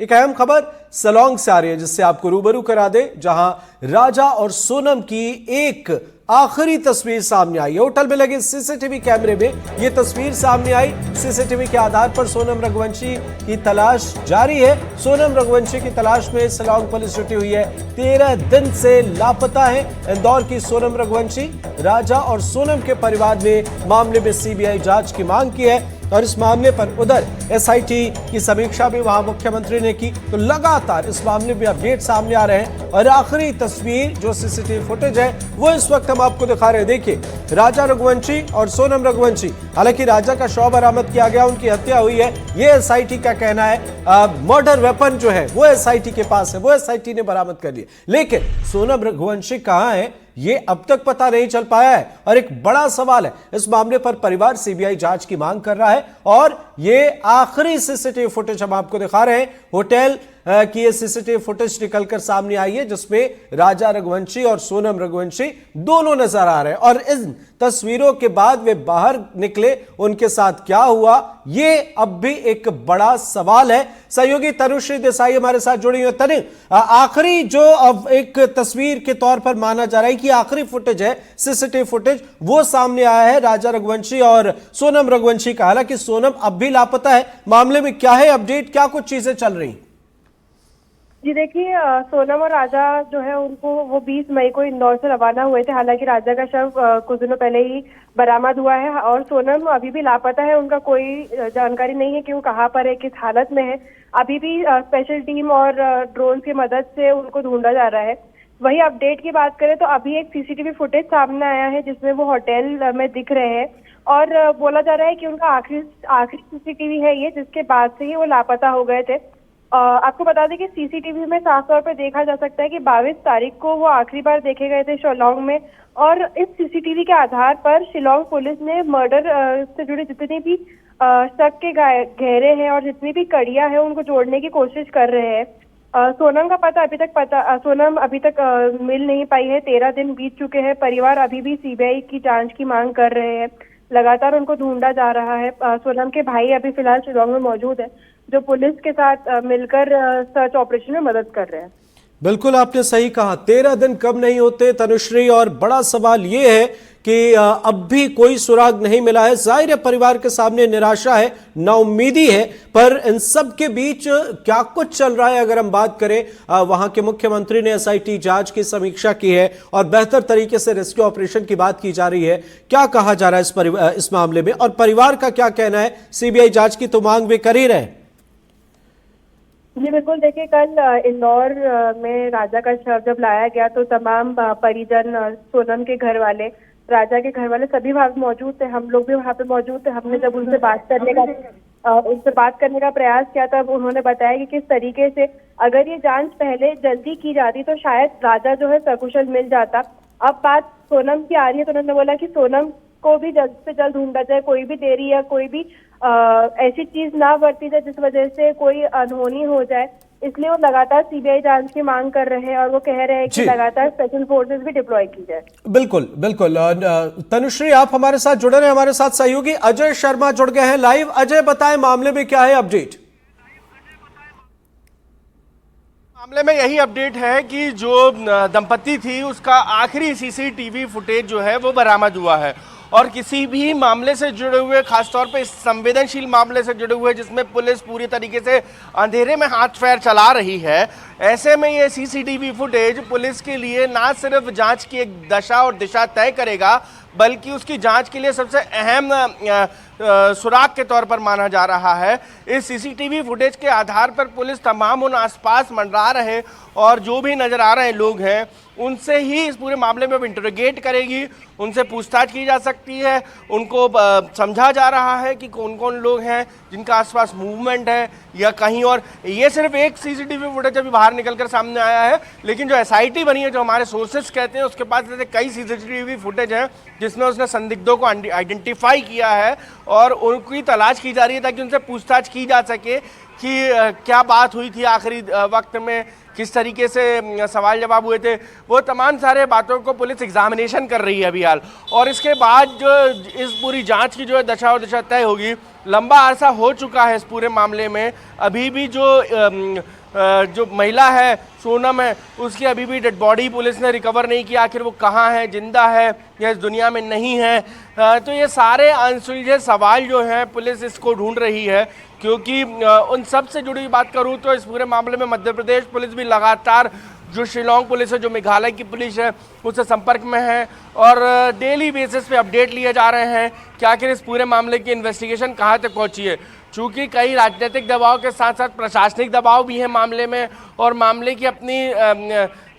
एक अहम खबर सलोंग से आ रही है जिससे आपको रूबरू करा दे, जहां राजा और सोनम की एक आखिरी तस्वीर सामने आई है। होटल में लगे सीसीटीवी कैमरे में यह तस्वीर सामने आई। सीसीटीवी के आधार पर सोनम रघुवंशी की तलाश जारी है। सोनम रघुवंशी की तलाश में सलोंग पुलिस जुटी हुई है। 13 दिन से लापता है इंदौर की सोनम रघुवंशी। राजा और सोनम के परिवार ने मामले में सीबीआई जांच की मांग की है और इस मामले पर उधर एसआईटी की समीक्षा भी वहां मुख्यमंत्री ने की। तो लगातार इस मामले में अपडेट सामने आ रहे हैं और आखिरी तस्वीर जो सीसीटीवी फुटेज है वो इस वक्त हम आपको दिखा रहे हैं। देखिए, राजा रघुवंशी और सोनम रघुवंशी, हालांकि राजा का शव बरामद किया गया, उनकी हत्या हुई है, ये एसआईटी का कहना है। मर्डर वेपन जो है वो एसआईटी के पास है, वो एसआईटी ने बरामद कर लिया। लेकिन सोनम रघुवंशी कहां है ये अब तक पता नहीं चल पाया है और एक बड़ा सवाल है। इस मामले पर परिवार सीबीआई जांच की मांग कर रहा है और ये आखिरी सीसीटीवी फुटेज हम आपको दिखा रहे हैं। होटल की ये सीसीटीवी फुटेज निकलकर सामने आई है जिसमें राजा रघुवंशी और सोनम रघुवंशी दोनों नजर आ रहे हैं और इन तस्वीरों के बाद वे बाहर निकले, उनके साथ क्या हुआ ये अब भी एक बड़ा सवाल है। सहयोगी तनुश्री देसाई हमारे साथ जुड़ी हुई है। आखिरी जो अब एक तस्वीर के तौर पर माना जा रहा है कि आखिरी फुटेज है, सीसीटीवी फुटेज, वो सामने आया है राजा रघुवंशी और सोनम रघुवंशी का। हालांकि सोनम अब भी लापता है। मामले में क्या है अपडेट, क्या कुछ चीजें चल रही? जी देखिए, सोनम और राजा जो है उनको वो 20 मई को इंदौर से रवाना हुए थे। हालांकि राजा का शव कुछ दिनों पहले ही बरामद हुआ है और सोनम अभी भी लापता है। उनका कोई जानकारी नहीं है कि वो कहाँ पर है, किस हालत में है। अभी भी स्पेशल टीम और ड्रोन की मदद से उनको ढूंढा जा रहा है। वही अपडेट की बात करें तो अभी एक सीसीटीवी फुटेज सामने आया है जिसमें वो होटल में दिख रहे हैं और बोला जा रहा है कि उनका आखिरी सीसीटीवी है ये, जिसके बाद से ही वो लापता हो गए थे। आपको बता दें कि सीसीटीवी में साफ तौर पर देखा जा सकता है कि 22 तारीख को वो आखिरी बार देखे गए थे शिलोंग में और इस सीसीटीवी के आधार पर शिलोंग पुलिस ने मर्डर से जुड़े जितने भी शक के घेरे हैं और जितनी भी कड़ियां हैं उनको जोड़ने की कोशिश कर रहे हैं। सोनम का सोनम अभी तक मिल नहीं पाई है। 13 दिन बीत चुके हैं। परिवार अभी भी सीबीआई की जांच की मांग कर रहे हैं। लगातार उनको ढूंढा जा रहा है। सोनम के भाई अभी फिलहाल शिलोंग में मौजूद है जो पुलिस के साथ मिलकर सर्च ऑपरेशन में मदद कर रहे हैं। बिल्कुल आपने सही कहा, 13 दिन कब नहीं होते तनुश्री, और बड़ा सवाल यह है कि अब भी कोई सुराग नहीं मिला है। जाहिर है परिवार के सामने निराशा है, नाउम्मीदी है, पर इन सब के बीच क्या कुछ चल रहा है अगर हम बात करें। वहां के मुख्यमंत्री ने एसआईटी जांच की समीक्षा की है और बेहतर तरीके से रेस्क्यू ऑपरेशन की बात की जा रही है। क्या कहा जा रहा है इस मामले में और परिवार का क्या कहना है? सीबीआई जांच की तो मांग वे कर ही रहे। जी बिल्कुल, देखिए कल इंदौर में राजा का शव जब लाया गया तो तमाम परिजन, सोनम के घर वाले, राजा के घर वाले सभी वहां मौजूद थे। हम लोग भी वहां पे मौजूद थे। हमने जब उनसे बात करने का प्रयास किया तब उन्होंने बताया कि किस तरीके से अगर ये जांच पहले जल्दी की जाती तो शायद राजा जो है सकुशल मिल जाता। अब बात सोनम की आ रही है तो उन्होंने बोला कि सोनम को भी जल्द से जल्द ढूंढा जाए, कोई भी देरी या कोई भी ऐसी चीज ना बरती जाए जिस वजह से कोई अनहोनी हो जाए। इसलिए वो लगातार सीबीआई जांच की मांग कर रहे हैं और वो कह रहे हैं कि लगातार स्पेशल फोर्सेस भी डिप्लॉय की जाए। बिल्कुल बिल्कुल। तनुश्री आप हमारे साथ जुड़े रहे, हमारे साथ सहयोगी अजय शर्मा जुड़ गए हैं लाइव। अजय बताएं मामले में क्या है अपडेट? मामले में यही अपडेट है कि जो दंपति थी उसका आखिरी सीसीटीवी फुटेज जो है वो बरामद हुआ है और किसी भी मामले से जुड़े हुए, खासतौर पे इस संवेदनशील मामले से जुड़े हुए जिसमें पुलिस पूरी तरीके से अंधेरे में हाथ पैर चला रही है, ऐसे में ये सीसीटीवी फुटेज पुलिस के लिए ना सिर्फ जांच की एक दशा और दिशा तय करेगा बल्कि उसकी जांच के लिए सबसे अहम सुराग के तौर पर माना जा रहा है। इस सीसीटीवी फुटेज के आधार पर पुलिस तमाम उन आसपास मंडरा रहे और जो भी नजर आ रहे लोग हैं उनसे ही इस पूरे मामले में इंटरोगेट करेगी, उनसे पूछताछ की जा सकती है, उनको समझा जा रहा है कि कौन कौन लोग हैं जिनका आसपास मूवमेंट है या कहीं और। ये सिर्फ एक सीसीटीवी फुटेज अभी बाहर निकलकर सामने आया है, लेकिन जो एसआईटी बनी है, जो हमारे सोर्सेस कहते हैं, उसके पास ऐसे कई सीसीटीवी फुटेज हैं जिसमें उसने संदिग्धों को आइडेंटिफाई किया है और उनकी तलाश की जा रही है ताकि उनसे पूछताछ की जा सके कि क्या बात हुई थी आखिरी वक्त में, किस तरीके से सवाल जवाब हुए थे। वो तमाम सारे बातों को पुलिस एग्जामिनेशन कर रही है अभी हाल, और इसके बाद जो इस पूरी जांच की जो है दशा और दिशा तय होगी। लंबा अरसा हो चुका है इस पूरे मामले में, अभी भी जो महिला है सोनम है, उसकी अभी भी डेड बॉडी पुलिस ने रिकवर नहीं किया। आखिर वो कहाँ है, जिंदा है या इस दुनिया में नहीं है। तो ये सारे अनसुलझे सवाल जो हैं पुलिस इसको ढूंढ रही है, क्योंकि उन सब से जुड़ी बात करूँ तो इस पूरे मामले में मध्य प्रदेश पुलिस भी लगातार, जो शिलोंग पुलिस है, जो मेघालय की पुलिस है, उससे संपर्क में है और डेली बेसिस पे अपडेट लिए जा रहे हैं कि आखिर इस पूरे मामले की इन्वेस्टिगेशन कहाँ तक पहुँची है। चूँकि कई राजनीतिक दबाव के साथ साथ प्रशासनिक दबाव भी है मामले में, और मामले की अपनी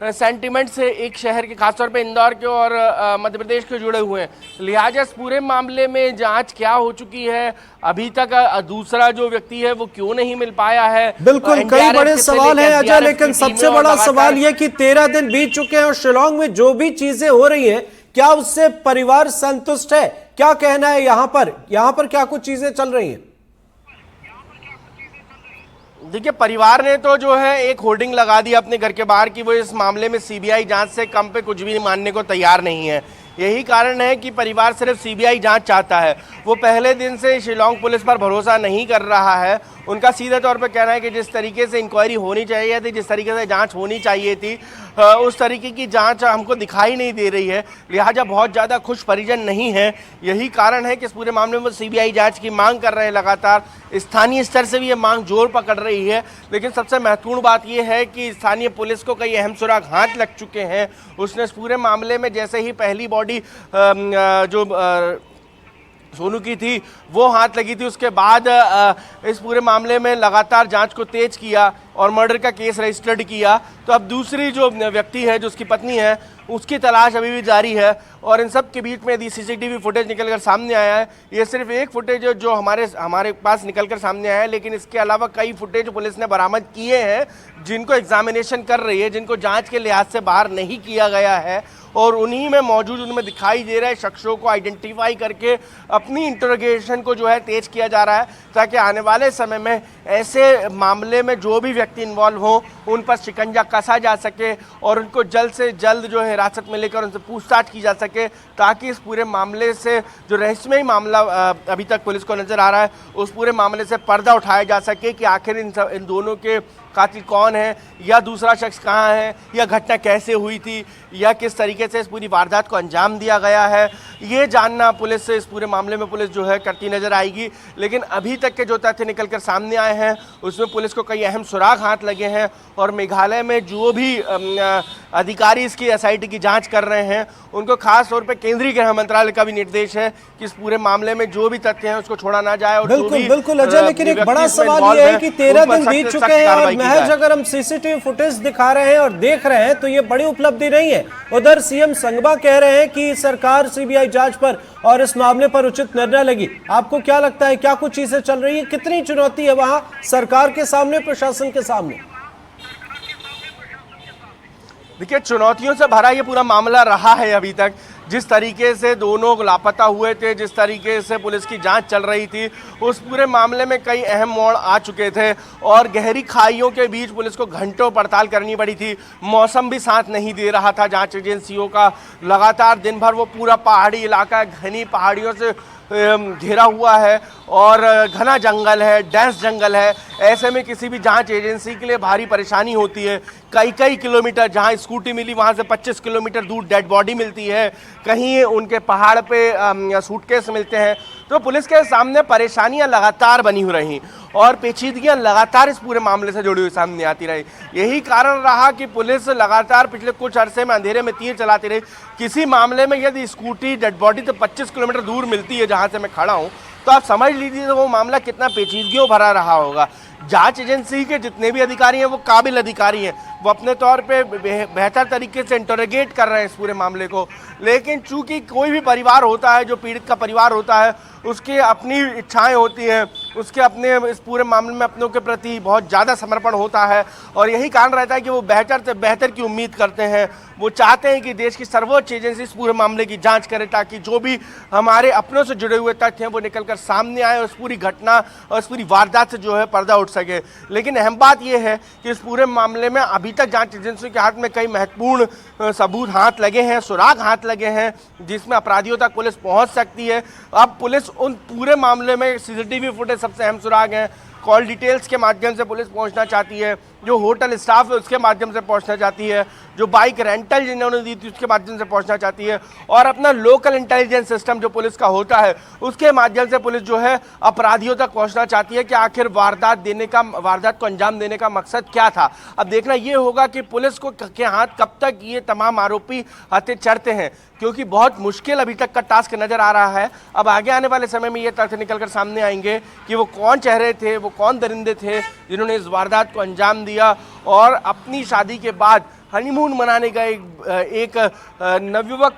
सेंटिमेंट से एक शहर के, खासतौर पे इंदौर के और मध्य प्रदेश के जुड़े हुए हैं। लिहाजा इस पूरे मामले में जांच क्या हो चुकी है, अभी तक दूसरा जो व्यक्ति है वो क्यों नहीं मिल पाया है। बिल्कुल कई बड़े सवाल हैं अजय, लेकिन सबसे बड़ा सवाल यह कि 13 दिन बीत चुके हैं और शिलोंग में जो भी चीजें हो रही हैं, क्या उससे परिवार संतुष्ट है? क्या कहना है यहाँ पर क्या कुछ चीजें चल रही हैं? देखिए, परिवार ने तो जो है एक होर्डिंग लगा दी अपने घर के बाहर कि वो इस मामले में सीबीआई जांच से कम पे कुछ भी मानने को तैयार नहीं है। यही कारण है कि परिवार सिर्फ सीबीआई जांच चाहता है। वो पहले दिन से शिलोंग पुलिस पर भरोसा नहीं कर रहा है। उनका सीधे तौर पे कहना है कि जिस तरीके से इंक्वायरी होनी चाहिए थी, जिस तरीके से जांच होनी चाहिए थी, उस तरीके की जांच हमको दिखाई नहीं दे रही है। लिहाजा बहुत ज़्यादा खुश परिजन नहीं है। यही कारण है कि इस पूरे मामले में सीबीआई जांच की मांग कर रहे हैं लगातार। स्थानीय स्तर से भी ये मांग जोर पकड़ रही है। लेकिन सबसे महत्वपूर्ण बात यह है कि स्थानीय पुलिस को कई अहम सुराग हाथ लग चुके हैं। उसने इस पूरे मामले में जैसे ही पहली बॉडी जो सोनू की थी वो हाथ लगी थी, उसके बाद इस पूरे मामले में लगातार जांच को तेज किया और मर्डर का केस रजिस्टर्ड किया। तो अब दूसरी जो व्यक्ति है, जो उसकी पत्नी है, उसकी तलाश अभी भी जारी है। और इन सब के बीच में यदि सीसीटीवी फुटेज निकलकर सामने आया है, ये सिर्फ एक फुटेज जो हमारे पास निकलकर सामने आया है, लेकिन इसके अलावा कई फुटेज पुलिस ने बरामद किए हैं जिनको एग्जामिनेशन कर रही है, जिनको जांच के लिहाज से बाहर नहीं किया गया है। और उन्हीं में मौजूद, उनमें दिखाई दे रहे शख्सों को आइडेंटिफाई करके अपनी इंटरोगेशन को जो है तेज किया जा रहा है, ताकि आने वाले समय में ऐसे मामले में जो भी व्यक्ति इन्वॉल्व हो उन पर शिकंजा कसा जा सके और उनको जल्द से जल्द जो है हिरासत में लेकर उनसे पूछताछ की जा सके, ताकि इस पूरे मामले से जो रहस्यमयी मामला अभी तक पुलिस को नजर आ रहा है, उस पूरे मामले से पर्दा उठाया जा सके कि आखिर इन दोनों के कातिल कौन है, या दूसरा शख्स कहाँ है, या घटना कैसे हुई थी, या किस तरीके से इस पूरी वारदात को अंजाम दिया गया है। ये जानना पुलिस से इस पूरे मामले में पुलिस जो है करती नजर आएगी। लेकिन अभी तक के जो तथ्य निकलकर सामने आए हैं उसमें पुलिस को कई अहम सुराग हाथ लगे हैं। और मेघालय में जो भी अधिकारी इसकी एसआईटी की जांच कर रहे हैं, उनको खास तौर पे केंद्रीय गृह मंत्रालय का भी निर्देश है कि इस पूरे मामले में जो भी तथ्य हैं उसको छोड़ा ना जाए। और बिल्कुल अजय, लेकिन एक बड़ा सवाल ये है कि 13 दिन बीत चुके हैं और महज अगर हम सीसीटीवी फुटेज दिखा रहे हैं और देख रहे हैं तो ये बड़ी उपलब्धि नहीं है। उधर सीएम संगमा कह रहे हैं कि सरकार सीबीआई जांच पर और इस मामले पर उचित निर्णय लेगी। आपको क्या लगता है, क्या कुछ चीजें चल रही है, कितनी चुनौती है वहां सरकार के सामने, प्रशासन के सामने? देखिए, चुनौतियों से भरा ये पूरा मामला रहा है अभी तक। जिस तरीके से दोनों लापता हुए थे, जिस तरीके से पुलिस की जांच चल रही थी, उस पूरे मामले में कई अहम मोड़ आ चुके थे और गहरी खाइयों के बीच पुलिस को घंटों पड़ताल करनी पड़ी थी। मौसम भी साथ नहीं दे रहा था जांच एजेंसियों का। लगातार दिन भर वो पूरा पहाड़ी इलाका घनी पहाड़ियों से घेरा हुआ है और घना जंगल है, डेंस जंगल है। ऐसे में किसी भी जांच एजेंसी के लिए भारी परेशानी होती है। कई किलोमीटर, जहां स्कूटी मिली वहां से 25 किलोमीटर दूर डेड बॉडी मिलती है, कहीं उनके पहाड़ पे सूटकेस मिलते हैं। तो पुलिस के सामने परेशानियां लगातार बनी हुई रहीं और पेचीदगियां लगातार इस पूरे मामले से जुड़ी हुई सामने आती रही। यही कारण रहा कि पुलिस लगातार पिछले कुछ अरसे में अंधेरे में तीर चलाती रही। किसी मामले में यदि स्कूटी डेड बॉडी तो 25 किलोमीटर दूर मिलती है जहां से मैं खड़ा हूं, तो आप समझ लीजिए तो वो मामला कितना पेचीदगियों भरा रहा होगा। जांच एजेंसी के जितने भी अधिकारी हैं वो काबिल अधिकारी हैं, वो अपने तौर पे बेहतर तरीके से इंटरोगेट कर रहे हैं इस पूरे मामले को। लेकिन चूंकि कोई भी परिवार होता है, जो पीड़ित का परिवार होता है, उसकी अपनी इच्छाएं होती हैं, उसके अपने इस पूरे मामले में अपनों के प्रति बहुत ज़्यादा समर्पण होता है और यही कारण रहता है कि वो बेहतर से बेहतर की उम्मीद करते हैं। वो चाहते हैं कि देश की सर्वोच्च एजेंसी इस पूरे मामले की जांच करे, ताकि जो भी हमारे अपनों से जुड़े हुए तथ्य हैं वो निकलकर सामने आए और इस पूरी घटना और इस पूरी वारदात से जो है पर्दा उठ सके। लेकिन अहम बात यह है कि इस पूरे मामले में अभी तक जांच एजेंसियों के हाथ में कई महत्वपूर्ण सबूत हाथ लगे हैं, सुराग हाथ लगे हैं, जिसमें अपराधियों तक पुलिस पहुंच सकती है। अब पुलिस उन पूरे मामले में सीसीटीवी फुटेज सबसे अहम सुराग हैं, कॉल डिटेल्स के माध्यम से पुलिस पहुंचना चाहती है, जो होटल स्टाफ है उसके माध्यम से पहुंचना चाहती है, जो बाइक रेंटल जिन्होंने दी थी उसके माध्यम से पहुंचना चाहती है, और अपना लोकल इंटेलिजेंस सिस्टम जो पुलिस का होता है उसके माध्यम से पुलिस जो है अपराधियों तक पहुंचना चाहती है कि आखिर वारदात को अंजाम देने का मकसद क्या था। अब देखना ये होगा कि पुलिस को के हाथ कब तक ये तमाम आरोपी हथे चढ़ते हैं, क्योंकि बहुत मुश्किल अभी तक का टास्क नजर आ रहा है। अब आगे आने वाले समय में ये तथ्य निकलकर सामने आएंगे कि वो कौन चेहरे थे, वो कौन दरिंदे थे जिन्होंने इस वारदात को अंजाम दिया और अपनी शादी के बाद हनीमून मनाने गए एक नवयुवक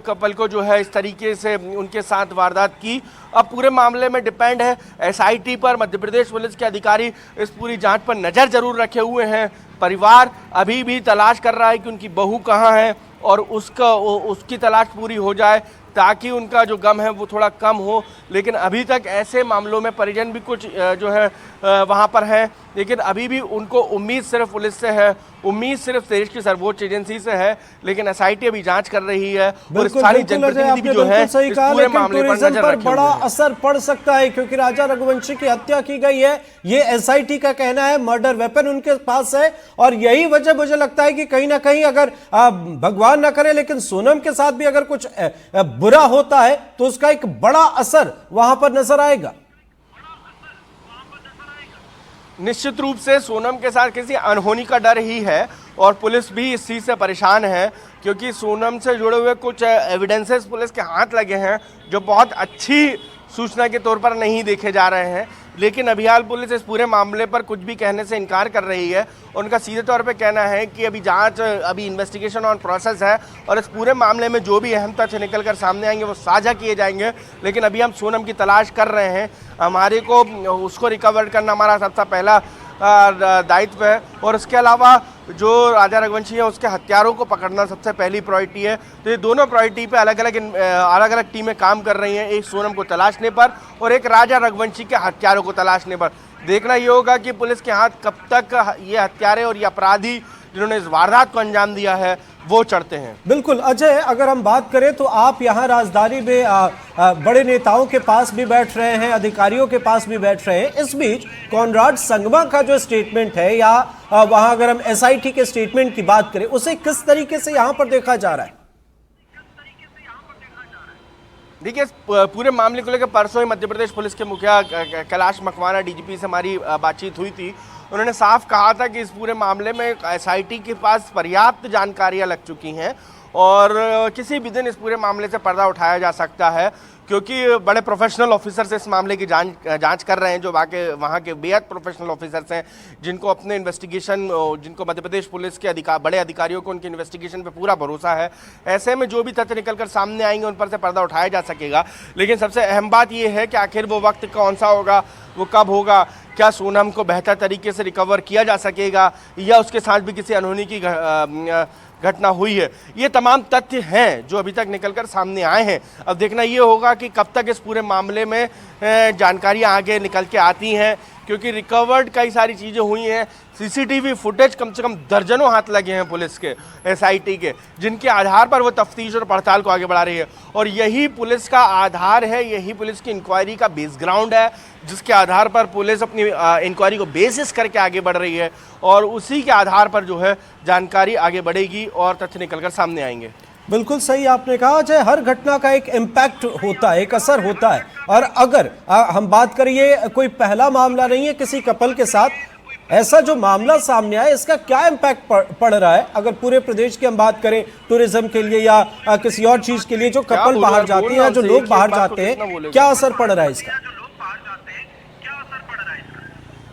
कपल को जो है इस तरीके से उनके साथ वारदात की। अब पूरे मामले में डिपेंड है एसआईटी पर। मध्य प्रदेश पुलिस के अधिकारी इस पूरी जांच पर नज़र जरूर रखे हुए हैं। परिवार अभी भी तलाश कर रहा है कि उनकी बहू कहाँ है और उसकी तलाश पूरी हो जाए ताकि उनका जो गम है वो थोड़ा कम हो। लेकिन अभी तक ऐसे मामलों में परिजन भी कुछ जो है वहाँ पर हैं, लेकिन अभी भी उनको उम्मीद सिर्फ पुलिस से है, उम्मीद सिर्फ देश की सर्वोच्च एजेंसी से है। लेकिन एसआईटी अभी जांच कर रही है और स्थानीय जनप्रतिनिधि भी जो है इस पूरे मामले पर नजर रखे हुए हैं। बड़ा असर पड़ सकता है क्योंकि राजा रघुवंशी की हत्या की गई है, ये एसआईटी का कहना है, मर्डर वेपन उनके पास है, और यही वजह मुझे लगता है कि कहीं ना कहीं अगर भगवान ना करे लेकिन सोनम के साथ भी अगर कुछ बुरा होता है तो उसका एक बड़ा असर वहां पर नजर आएगा। निश्चित रूप से सोनम के साथ किसी अनहोनी का डर ही है और पुलिस भी इस चीज़ से परेशान है, क्योंकि सोनम से जुड़े हुए कुछ एविडेंसेस पुलिस के हाथ लगे हैं जो बहुत अच्छी सूचना के तौर पर नहीं देखे जा रहे हैं। लेकिन अभियाल पुलिस इस पूरे मामले पर कुछ भी कहने से इनकार कर रही है। उनका सीधे तौर पे कहना है कि अभी इन्वेस्टिगेशन ऑन प्रोसेस है और इस पूरे मामले में जो भी अहम तथ्य निकल कर सामने आएंगे वो साझा किए जाएंगे। लेकिन अभी हम सोनम की तलाश कर रहे हैं, हमारे को उसको रिकवर करना हमारा सबसे पहला दायित्व है, और इसके अलावा जो राजा रघुवंशी है उसके हत्यारों को पकड़ना सबसे पहली प्रायोरिटी है। तो ये दोनों प्रायोरिटी पे अलग अलग टीमें काम कर रही हैं, एक सोनम को तलाशने पर और एक राजा रघुवंशी के हत्यारों को तलाशने पर। देखना ये होगा कि पुलिस के हाथ कब तक ये हत्यारे और ये अपराधी जिन्होंने इस वारदात को अंजाम दिया है वो चढ़ते हैं। बिल्कुल अजय, अगर हम बात करें तो आप यहाँ राजधानी में बड़े नेताओं के पास भी बैठ रहे हैं, अधिकारियों के पास भी बैठ रहे हैं। इस बीच कॉनराड संगमा का जो स्टेटमेंट है या वहां अगर हम एसआईटी के स्टेटमेंट की बात करें उसे किस तरीके से यहाँ पर देखा जा रहा है? देखिए, पूरे मामले को लेकर परसों ही मध्य प्रदेश पुलिस के मुखिया कैलाश मकवाना डीजीपी से हमारी बातचीत हुई थी। उन्होंने साफ कहा था कि इस पूरे मामले में एसआईटी के पास पर्याप्त जानकारियां लग चुकी हैं और किसी भी दिन इस पूरे मामले से पर्दा उठाया जा सकता है, क्योंकि बड़े प्रोफेशनल ऑफिसर्स इस मामले की जांच कर रहे हैं, जो वहाँ के बेहद प्रोफेशनल ऑफिसर्स हैं, जिनको अपने इन्वेस्टिगेशन, जिनको मध्य प्रदेश पुलिस के बड़े अधिकारियों को उनकी इन्वेस्टिगेशन पे पूरा भरोसा है। ऐसे में जो भी तथ्य निकलकर सामने आएंगे उन पर से पर्दा उठाया जा सकेगा। लेकिन सबसे अहम बात यह है कि आखिर वो वक्त कौन सा होगा, वो कब होगा, क्या सोनम को बेहतर तरीके से रिकवर किया जा सकेगा या उसके साथ भी किसी अनहोनी की घटना हुई है। ये तमाम तथ्य हैं जो अभी तक निकलकर सामने आए हैं। अब देखना ये होगा कि कब तक इस पूरे मामले में जानकारियां आगे निकल के आती हैं, क्योंकि रिकवर्ड कई सारी चीज़ें हुई हैं। सीसीटीवी फुटेज कम से कम दर्जनों हाथ लगे हैं पुलिस के, एसआईटी के, जिनके आधार पर वो तफ्तीश और पड़ताल को आगे बढ़ा रही है। और यही पुलिस का आधार है, यही पुलिस की इंक्वायरी का बेस ग्राउंड है, जिसके आधार पर पुलिस अपनी इंक्वायरी को बेसिस करके आगे बढ़ रही है और उसी के आधार पर जो है जानकारी आगे बढ़ेगी और तथ्य निकलकर सामने आएंगे। बिल्कुल सही आपने कहा अजय, हर घटना का एक इम्पैक्ट होता है, एक असर होता है। और अगर हम बात करिए, कोई पहला मामला नहीं है किसी कपल के साथ, ऐसा जो मामला सामने आया इसका क्या इम्पैक्ट पड़ रहा है? अगर पूरे प्रदेश की हम बात करें टूरिज्म के लिए या किसी और चीज के लिए, जो कपल बाहर जाते हैं, जो लोग बाहर जाते हैं, क्या असर पड़ रहा है इसका?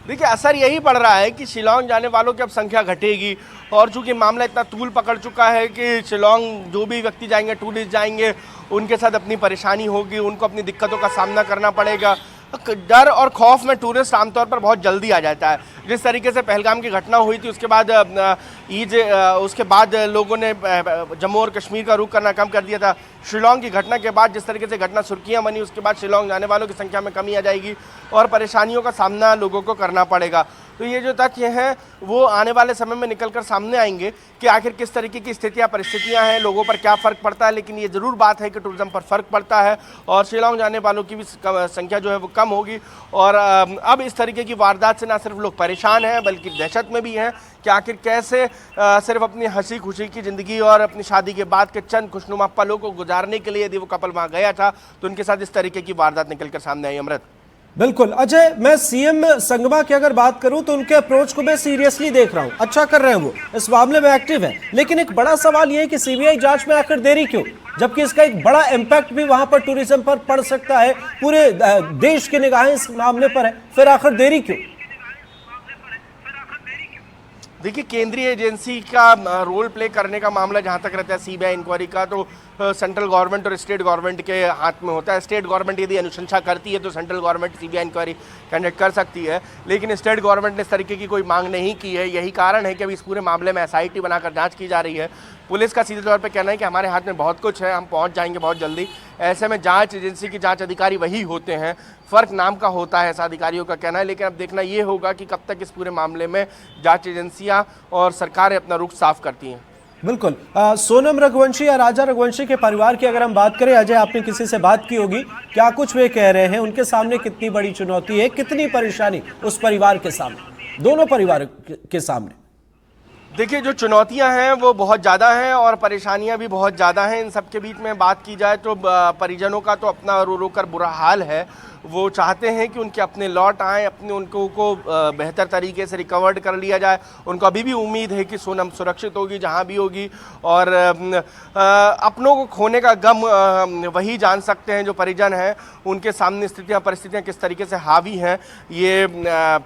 देखिए, असर यही पड़ रहा है कि शिलांग जाने वालों की अब संख्या घटेगी और चूंकि मामला इतना तूल पकड़ चुका है कि शिलांग जो भी व्यक्ति जाएंगे, टूरिस्ट जाएंगे, उनके साथ अपनी परेशानी होगी, उनको अपनी दिक्कतों का सामना करना पड़ेगा। डर और खौफ में टूरिस्ट आमतौर पर बहुत जल्दी आ जाता है। जिस तरीके से पहलगाम की घटना हुई थी उसके बाद लोगों ने जम्मू और कश्मीर का रुख करना कम कर दिया था। शिलोंग की घटना के बाद जिस तरीके से घटना सुर्खियां बनी, उसके बाद शिलोंग जाने वालों की संख्या में कमी आ जाएगी और परेशानियों का सामना लोगों को करना पड़ेगा। तो ये जो तथ्य हैं वो आने वाले समय में निकल कर सामने आएंगे कि आखिर किस तरीके की स्थितियां परिस्थितियां हैं, लोगों पर क्या फ़र्क पड़ता है। लेकिन ये ज़रूर बात है कि टूरिज़्म पर फ़र्क पड़ता है और शिलोंग जाने वालों की भी संख्या जो है वो कम होगी। और अब इस तरीके की वारदात से ना सिर्फ लोग परेशान हैं बल्कि दहशत में भी हैं कि आखिर कैसे सिर्फ अपनी हंसी खुशी की ज़िंदगी और अपनी शादी के बाद के चंद खुशनुमा पलों को गुजारने के लिए यदि वो कपल वहाँ गया था तो उनके साथ इस तरीके की वारदात निकल कर सामने आई। अमृत। बिल्कुल अजय, मैं सीएम संगमा की अगर बात करूं तो उनके अप्रोच को मैं सीरियसली देख रहा हूं, अच्छा कर रहे हैं, वो इस मामले में एक्टिव है। लेकिन एक बड़ा सवाल यह है कि सीबीआई जांच में आखिर देरी क्यों, जबकि इसका एक बड़ा इंपैक्ट भी वहां पर टूरिज्म पर पड़ सकता है, पूरे देश की निगाहें इस मामले पर है, फिर आखिर देरी क्यों? देखिए, केंद्रीय एजेंसी का रोल प्ले करने का मामला जहाँ तक रहता है सीबीआई इंक्वायरी का, तो सेंट्रल गवर्नमेंट और स्टेट गवर्नमेंट के हाथ में होता है। स्टेट गवर्नमेंट यदि अनुशंसा करती है तो central government CBI inquiry conduct कर सकती है, लेकिन स्टेट गवर्नमेंट ने इस तरीके की कोई मांग नहीं की है। यही कारण है कि अभी इस पूरे मामले में एसआईटी बनाकर जांच की जा रही है। पुलिस का सीधे तौर पे कहना है कि हमारे हाथ में बहुत कुछ है, हम पहुंच जाएंगे बहुत जल्दी। ऐसे में जांच एजेंसी की जांच अधिकारी वही होते हैं, फ़र्क नाम का होता है, ऐसा अधिकारियों का कहना है। लेकिन अब देखना ये होगा कि कब तक इस पूरे मामले में जांच एजेंसियां और सरकारें अपना रुख साफ करती हैं। बिल्कुल। सोनम रघुवंशी या राजा रघुवंशी के परिवार की अगर हम बात करें, अजय आपने किसी से बात की होगी, क्या कुछ वे कह रहे हैं, उनके सामने कितनी बड़ी चुनौती है, कितनी परेशानी उस परिवार के सामने, दोनों परिवार के सामने? देखिए, जो चुनौतियां हैं वो बहुत ज़्यादा हैं और परेशानियां भी बहुत ज़्यादा हैं। इन सब के बीच में बात की जाए तो परिजनों का तो अपना रो रो कर बुरा हाल है। वो चाहते हैं कि उनके अपने लौट आएँ, अपने उनको बेहतर तरीके से रिकवर्ड कर लिया जाए। उनको अभी भी उम्मीद है कि सोनम सुरक्षित होगी जहाँ भी होगी, और अपनों को खोने का गम वही जान सकते हैं जो परिजन हैं। उनके सामने स्थितियाँ परिस्थितियाँ किस तरीके से हावी हैं ये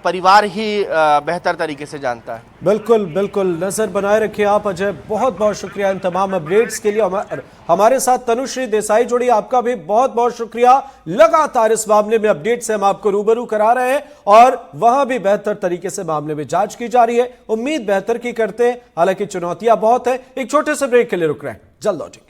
परिवार ही बेहतर तरीके से जानता है। बिल्कुल बिल्कुल, नजर बनाए रखिए आप अजय। बहुत बहुत शुक्रिया इन तमाम अपडेट्स के लिए। हमारे साथ तनुश्री देसाई जुड़ी, आपका भी बहुत बहुत शुक्रिया। लगातार इस मामले में अपडेट से हम आपको रूबरू करा रहे हैं और वहां भी बेहतर तरीके से मामले में जांच की जा रही है। उम्मीद बेहतर की करते हैं, हालांकि चुनौतियां बहुत है। एक छोटे से ब्रेक के लिए रुक रहे हैं, जल्द लौटेंगे।